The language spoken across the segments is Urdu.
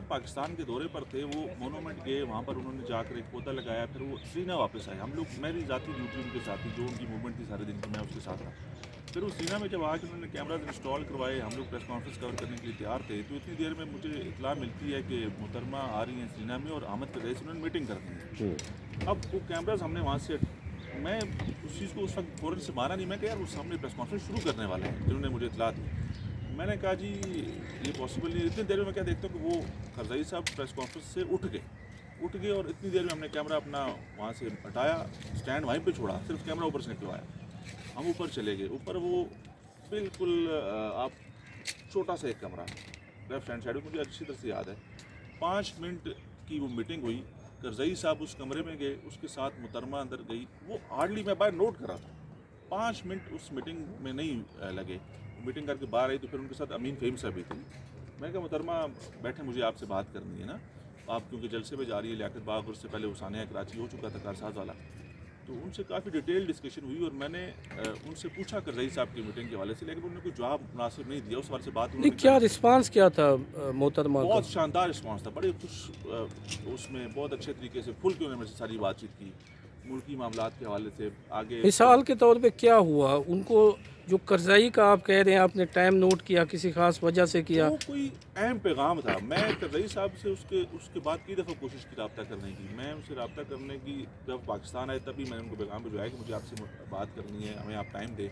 پاکستان کے دورے پر تھے، وہ مونومنٹ گئے، وہاں پر انہوں نے جا کر ایک پودا لگایا، پھر وہ سرینا واپس آئے. ہم لوگ میری ذاتی ڈیوٹی ان کے ساتھ تھی، جو ان کی موومنٹ تھی سارے دن کی میں اس کے ساتھ تھا. پھر وہ سرینا میں جب آ کے انہوں نے کیمراز انسٹال کروائے، ہم لوگ پریس کانفرنس کور کرنے کے لیے تیار تھے، تو اتنی دیر میں مجھے اطلاع ملتی ہے کہ محترمہ آ رہی ہیں سرینا میں اور احمد کے رئیس انہوں نے میٹنگ کرنی ہے. اب وہ کیمراز ہم نے وہاں سے، میں اس چیز کو اس وقت فوراً سے مانا نہیں، میں کہ یار وہ سامنے پریس کانفرنس شروع کرنے والے ہیں جنہوں نے مجھے اطلاع دی. میں نے کہا جی یہ پاسبل نہیں. اتنی دیر میں کیا دیکھتا ہوں کہ وہ کرزئی صاحب پریس کانفرنس سے اٹھ گئے اور اتنی دیر میں ہم نے کیمرہ اپنا وہاں سے ہٹایا، اسٹینڈ وہیں پہ چھوڑا، صرف کیمرہ اوپر سے نکلوایا. ہم اوپر چلے گئے. اوپر وہ بالکل آپ چھوٹا سا ایک کمرہ لیفٹ ہینڈ سائڈ میں، مجھے اچھی طرح سے یاد ہے. 5 منٹ کی وہ میٹنگ ہوئی. کرزئی صاحب اس کمرے میں گئے، اس کے ساتھ محترمہ اندر گئی. وہ ہارڈلی میں باہر نوٹ کر رہا تھا، 5 منٹ اس میٹنگ میں نہیں لگے. میٹنگ کر کے باہر آئی تو پھر ان کے ساتھ امین فہیم صاحب بھی تھی. میں نے کہا محترمہ بیٹھے، مجھے آپ سے بات کرنی ہے نا، آپ کیونکہ جلسے پہ جا رہی ہے لیاقت باغ، اور اس سے پہلے حسانیہ کراچی ہو چکا تھا کارساز والا. تو ان سے کافی ڈیٹیل ڈسکشن ہوئی اور میں نے ان سے پوچھا کرزئی صاحب کی میٹنگ کے حوالے سے، لیکن انہوں نے کوئی جواب مناسب نہیں دیا. اس حوالے سے بات انہوں نے کیا رسپانس کیا تھا محترمہ کا؟ بہت شاندار رسپانس تھا، بڑے خوش، اس میں بہت اچھے طریقے سے کھل کے انہوں نے میرے سے ساری بات چیت کی ملکی معاملات کے حوالے سے. آگے مثال کے طور پہ کیا ہوا ان کو جو کرزئی کا آپ کہہ رہے ہیں آپ نے ٹائم نوٹ کیا، کسی خاص وجہ سے کیا؟ وہ کوئی اہم پیغام تھا. میں کرزئی صاحب سے اس کے بعد کئی دفعہ کوشش کی رابطہ کرنے کی. میں ان سے رابطہ کرنے کی جب پاکستان آئے تبھی میں نے ان کو پیغام بھجوایا کہ مجھے آپ سے بات کرنی ہے، ہمیں آپ ٹائم دیں.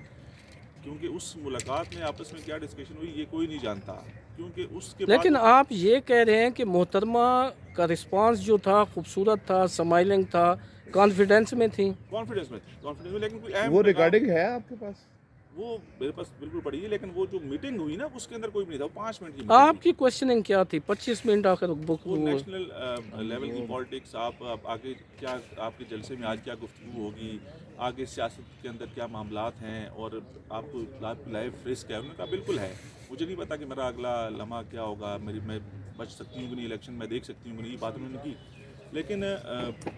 کیونکہ اس ملاقات میں آپس میں کیا ڈسکشن ہوئی یہ کوئی نہیں جانتا، کیونکہ اس کے بعد لیکن آپ یہ کہہ رہے ہیں کہ محترمہ کا رسپانس جو تھا خوبصورت تھا، سمائلنگ تھا، کانفیڈنس میں تھی. کانفیڈنس میں لیکن کوئی اہم وہ پیغام ریکارڈنگ ہے آپ کے پاس؟ وہ میرے پاس بالکل پڑی ہے، لیکن وہ جو میٹنگ ہوئی نا اس کے اندر کوئی بھی نہیں تھا. وہ 5 منٹ کی آپ میٹنگ کی کوشچننگ کیا تھی؟ 25 منٹ آخر بک وہ نیشنل لیول کی پالیٹکس، آپ آگے کیا آپ کے جلسے میں آج کیا گفتگو ہوگی، آگے سیاست کے اندر کیا معاملات ہیں، اور آپ کو لائف رسک ہے. انہوں نے کہا بالکل ہے، مجھے نہیں پتا کہ میرا اگلا لمحہ کیا ہوگا، میں بچ سکتی ہوں کہ نہیں، الیکشن میں دیکھ سکتی ہوں کہ نہیں، یہ بات انہوں نے کی. لیکن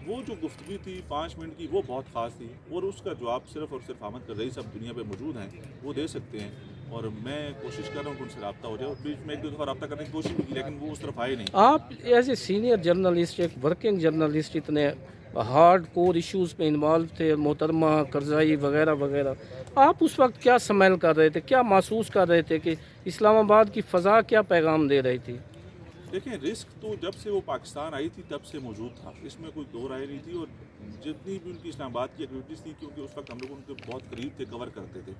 وہ جو گفتگو تھی 5 منٹ کی وہ بہت خاص تھی، اور اس کا جواب صرف اور صرف احمد کرزئی صاحب دنیا پہ موجود ہیں وہ دے سکتے ہیں. اور میں کوشش کر رہا ہوں کہ ان سے رابطہ ہو جائے، اور بیچ میں 1-2 دفعہ رابطہ کرنے کی کوشش بھی کی لیکن وہ اس طرف آئے نہیں. آپ ایز اے سینئر جرنلسٹ، ایک ورکنگ جرنلسٹ، اتنے ہارڈ کور ایشوز پہ انوالو تھے، محترمہ کرزئی وغیرہ وغیرہ، آپ اس وقت کیا سمیل کر رہے تھے، کیا محسوس کر رہے تھے کہ اسلام آباد کی فضا کیا پیغام دے رہی تھی؟ دیکھیں رسک تو جب سے وہ پاکستان آئی تھی تب سے موجود تھا، اس میں کوئی دو رائے نہیں تھی. اور جتنی بھی ان کی اسلام آباد کی ایکٹیویٹیز تھی، کیونکہ اس وقت ہم لوگ ان کے بہت قریب تھے، کور کرتے تھے.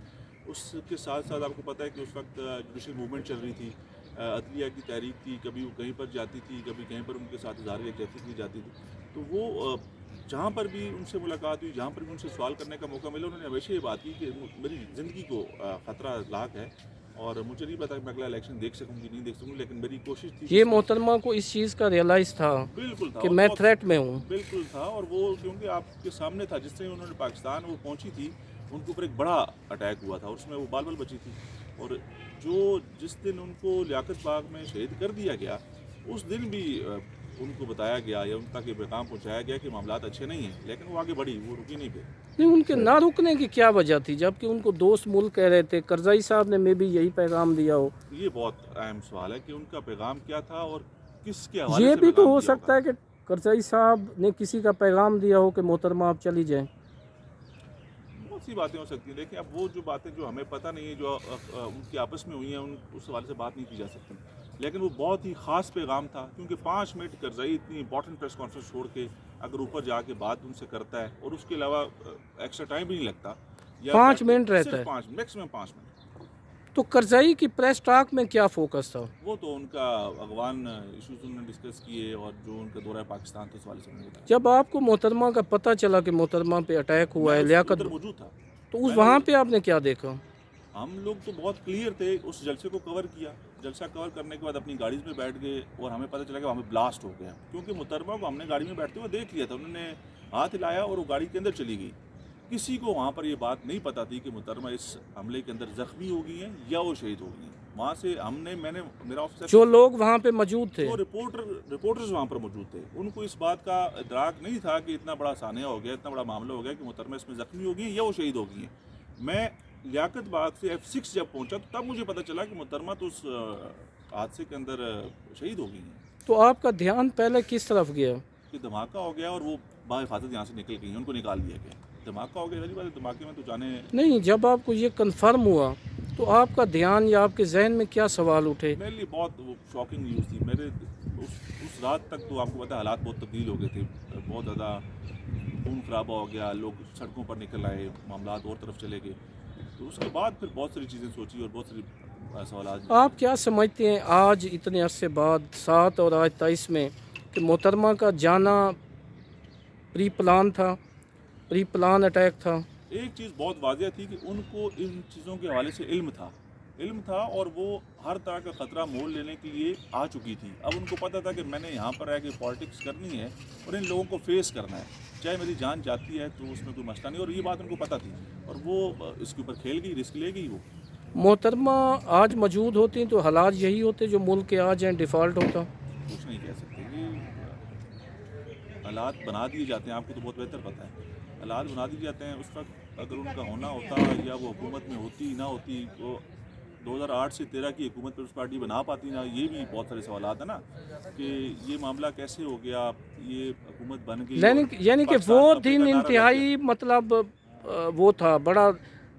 اس کے ساتھ ساتھ آپ کو پتہ ہے کہ اس وقت جوڈیشل موومنٹ چل رہی تھی، عدلیہ کی تحریک تھی، کبھی وہ کہیں پر جاتی تھی، کبھی کہیں پر ان کے ساتھ اظہار یکجہتی کی جاتی تھی. تو وہ جہاں پر بھی ان سے ملاقات ہوئی، جہاں پر بھی ان سے سوال کرنے کا موقع ملا، انہوں نے ہمیشہ یہ بات کی کہ میری زندگی کو خطرہ لاحق ہے، اور مجھے نہیں پتا کہ میں اگلا الیکشن دیکھ سکوں گی نہیں دیکھ سکوں، لیکن میری کوشش تھی. یہ محترمہ کو اس چیز کا ریئلائز تھا بالکل تھا، کہ اور میں بہت تھریٹ میں ہوں. بالکل تھا. اور وہ کیونکہ آپ کے سامنے تھا، جس طرح انہوں نے پاکستان وہ پہنچی تھی، ان کے اوپر ایک بڑا اٹیک ہوا تھا، اور اس میں وہ بال بال بچی تھی. اور جس دن ان کو لیاقت باغ میں شہید کر دیا گیا، اس دن بھی ان کو بتایا گیا یا ان تک یہ پیغام پہنچایا گیا کہ معاملات اچھے نہیں ہیں، لیکن وہ آگے بڑھی، وہ رکی نہیں پہ. نہیں، ان کے نہ رکنے کی کیا وجہ تھی جبکہ ان کو دوست ملک کہہ رہے تھے؟ کرزئی صاحب نے میں بھی یہی پیغام دیا ہو. یہ بہت اہم سوال ہے کہ ان کا پیغام کیا تھا اور کس کے حوالے یہ سے بھی تو پیغام ہو دیا ہوگا. سکتا ہے کہ کرزئی صاحب نے کسی کا پیغام دیا ہو کہ محترمہ آپ چلی جائیں. بہت سی باتیں ہو سکتی ہیں. دیکھیں اب وہ جو باتیں جو ہمیں پتہ نہیں ہے، جو ان کی آپس میں ہوئی ہیں، اس حوالے سے بات نہیں کی جا سکتی. لیکن وہ بہت ہی خاص پیغام تھا، کیونکہ 5 منٹ کرزئی اتنی امپورٹنٹ پریس کانفرنس چھوڑ کے اگر اوپر جا کے بات ان سے کرتا ہے، اور اس کے علاوہ ایکسٹرا ٹائم بھی نہیں لگتا، یا 5 منٹ رہتا ہے صرف 5 میکسیمم 5 منٹ. تو کرزئی کی پریس ٹاک میں کیا فوکس تھا؟ وہ تو ان کا اغوان ایشوز انہوں نے ڈسکس کیے، اور جو ان کا دورہ پاکستان تھا اس حوالے سے انہوں نے بتایا. جب آپ کو محترمہ کا پتہ چلا کہ محترمہ پہ اٹیک ہوا ہے میں لیاقت، ادھر موجود تھا. تو اس وہاں پہ آپ نے کیا دیکھا؟ ہم لوگ تو بہت کلیئر تھے، اس جلسے کو کور کیا. جلسہ کور کرنے کے بعد اپنی گاڑی میں بیٹھ گئے، اور ہمیں پتہ چلا کہ وہاں پہ بلاسٹ ہو گیا، کیونکہ محترمہ کو ہم نے گاڑی میں بیٹھتے ہوئے دیکھ لیا تھا. انہوں نے ہاتھ ہلایا اور وہ گاڑی کے اندر چلی گئی. کسی کو وہاں پر یہ بات نہیں پتہ تھی کہ محترمہ اس حملے کے اندر زخمی ہو گئی ہیں یا وہ شہید ہو گئی ہیں. وہاں سے میرا آفیسر جو لوگ وہاں پہ موجود تھے، جو رپورٹرز وہاں پر موجود تھے، ان کو اس بات کا ادراک نہیں تھا کہ اتنا بڑا سانحہ ہو گیا، اتنا بڑا معاملہ ہو گیا کہ محترمہ اس میں زخمی ہو گئی ہیں یا وہ شہید ہو گئی ہیں. میں لیاقت باغ سے F6 جب پہنچا تو تب مجھے پتہ چلا کہ محترمہ تو اس حادثے کے اندر شہید ہو گئی ہیں. تو آپ کا دھیان پہلے کس طرف گیا؟ کہ دھماکہ ہو گیا اور وہ بحفاظت یہاں سے نکل گئی، ان کو نکال دیا گیا. دھماکہ ہو گیا، بات دھماکے میں تو جانے. نہیں، جب آپ کو یہ کنفرم ہوا تو آپ کا دھیان یا آپ کے ذہن میں کیا سوال اٹھے؟ میرے لیے بہت شاکنگ نیوز تھی. میرے اس رات تک تو آپ کو پتہ ہے حالات بہت تبدیل ہو گئے تھے، بہت زیادہ خون خرابہ ہو گیا، لوگ سڑکوں پر نکل آئے، معاملات اور طرف چلے گئے. تو اس کے بعد پھر بہت ساری چیزیں سوچی اور بہت ساری سوالات. آپ کیا سمجھتے ہیں آج اتنے عرصے بعد 7 اور آج 23 میں کہ محترمہ کا جانا پری پلان تھا، پری پلان اٹیک تھا؟ ایک چیز بہت واضح تھی کہ ان کو ان چیزوں کے حوالے سے علم تھا اور وہ ہر طرح کا خطرہ مول لینے کے لیے آ چکی تھی. اب ان کو پتہ تھا کہ میں نے یہاں پر رہ کے پالیٹکس کرنی ہے اور ان لوگوں کو فیس کرنا ہے، چاہے میری جان جاتی ہے تو اس میں کوئی مسئلہ نہیں، اور یہ بات ان کو پتہ تھی اور وہ اس کے اوپر کھیل گئی، رسک لے گئی. وہ محترمہ آج موجود ہوتی تو حالات یہی ہوتے جو ملک کے آج ہیں، ڈیفالٹ ہوتا؟ کچھ نہیں کہہ سکتے. یہ حالات بنا دیے جاتے ہیں، آپ کو تو بہت بہتر پتہ ہے. حالات بنا دیے جاتے ہیں. اس وقت اگر ان کا ہونا ہوتا یا وہ حکومت میں ہوتی نہ ہوتی، وہ 2008 سے 13 کی حکومت پیپلز پارٹی بنا پاتی نا. یہ بھی بہت سارے سوالات ہیں نا کہ یہ معاملہ کیسے ہو گیا، یہ حکومت بن گئی. یعنی کہ وہ دن انتہائی مطلب وہ تھا، بڑا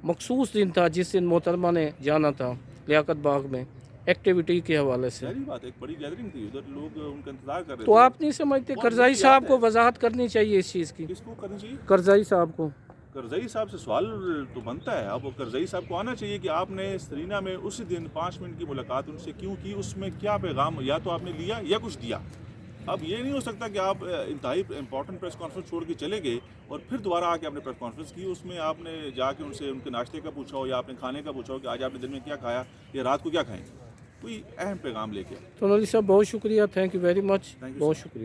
مخصوص دن تھا جس دن محترمہ نے جانا تھا لیاقت باغ میں ایکٹیویٹی کے حوالے سے. ساری بات ایک بڑی گیدرنگ تھی، ادھر لوگ ان کا انتظار کر رہے تھے. تو آپ نہیں سمجھتے کرزائی صاحب کو وضاحت کرنی چاہیے اس چیز کی؟ کس کو کرنی چاہیے؟ کرزائی صاحب کو. کرزئی صاحب سے سوال تو بنتا ہے. اب کرزئی صاحب کو آنا چاہیے کہ آپ نے سرینا میں اسی دن 5 منٹ کی ملاقات ان سے کیوں کی، اس میں کیا پیغام یا تو آپ نے لیا یا کچھ دیا. اب یہ نہیں ہو سکتا کہ آپ انتہائی امپورٹنٹ پریس کانفرنس چھوڑ کے چلے گئے اور پھر دوبارہ آ کے آپ نے پریس کانفرنس کی، اس میں آپ نے جا کے ان سے ان کے ناشتے کا پوچھا ہو یا آپ نے کھانے کا پوچھا ہو کہ آج آپ نے دن میں کیا کھایا یا رات کو کیا کھائیں. کوئی اہم پیغام لے کے. تو نوری صاحب بہت شکریہ، تھینک یو ویری مچ، بہت شکریہ.